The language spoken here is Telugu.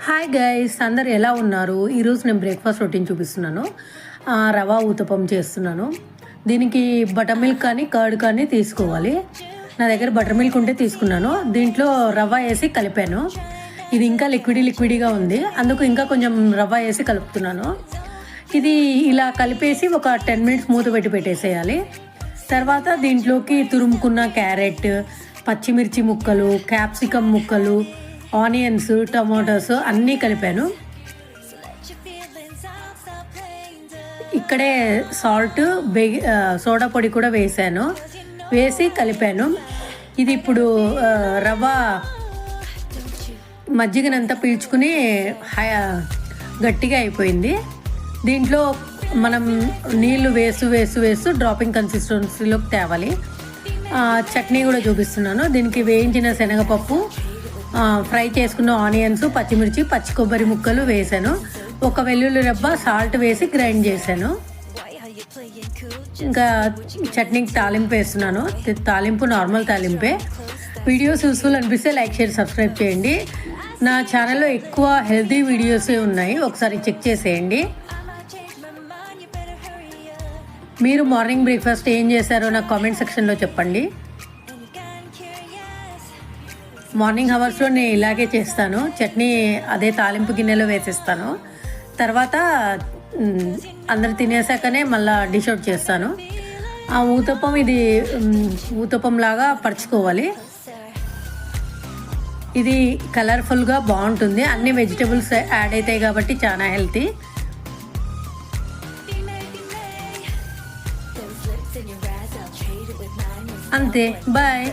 హాయ్ గైస్, అందరు ఎలా ఉన్నారు? ఈరోజు నేను బ్రేక్ఫాస్ట్ రొటీన్ చూపిస్తున్నాను. రవా ఊతప్పం చేస్తున్నాను. దీనికి బటర్ మిల్క్ కానీ కర్డ్ కానీ తీసుకోవాలి. నా దగ్గర బటర్ మిల్క్ ఉంటే తీసుకున్నాను. దీంట్లో రవ్వ వేసి కలిపాను. ఇది ఇంకా లిక్విడీగా ఉంది, అందుకు ఇంకా కొంచెం రవ్వ వేసి కలుపుతున్నాను. ఇది ఇలా కలిపేసి ఒక 10 మినిట్స్ మూత పెట్టి పెట్టేసేయాలి. తర్వాత దీంట్లోకి తురుముకున్న క్యారెట్, పచ్చిమిర్చి ముక్కలు, క్యాప్సికమ్ ముక్కలు, ఆనియన్స్, టమాటోస్ అన్నీ కలిపాను. ఇక్కడే సాల్ట్, సోడా పొడి కూడా వేసి కలిపాను. ఇది ఇప్పుడు రవ్వ మజ్జిగనంతా పీల్చుకుని గట్టిగా అయిపోయింది. దీంట్లో మనం నీళ్లు వేస్తూ డ్రాపింగ్ కన్సిస్టెన్సీలోకి తేవాలి. చట్నీ కూడా చూపిస్తున్నాను. దీనికి వేయించిన శనగపప్పు, ఫ్రై చేసుకున్న ఆనియన్స్, పచ్చిమిర్చి, పచ్చి కొబ్బరి ముక్కలు వేసాను. ఒక వెల్లుల్లి రెబ్బ సాల్ట్ వేసి గ్రైండ్ చేశాను. ఇంకా చట్నీకి తాలింపు వేస్తున్నాను. తాలింపు నార్మల్ తాలింపే. వీడియోస్ యూస్ఫుల్ అనిపిస్తే లైక్, షేర్, సబ్స్క్రైబ్ చేయండి. నా ఛానల్లో ఎక్కువ హెల్తీ వీడియోసే ఉన్నాయి, ఒకసారి చెక్ చేసేయండి. మీరు మార్నింగ్ బ్రేక్ఫాస్ట్ ఏం చేశారో నాకు కామెంట్ సెక్షన్లో చెప్పండి. మార్నింగ్ అవర్స్లో నేను ఇలాగే చేస్తాను. చట్నీ అదే తాలింపు గిన్నెలో వేసేస్తాను. తర్వాత అందరు తినేసాకనే మళ్ళీ డిష్ అవుట్ చేస్తాను. ఆ ఊతప్పం ఇది ఊతప్పం లాగా పరుచుకోవాలి. ఇది కలర్ఫుల్గా బాగుంటుంది. అన్ని వెజిటబుల్స్ యాడ్ అవుతాయి కాబట్టి చాలా హెల్తీ. అంతే, బాయ్.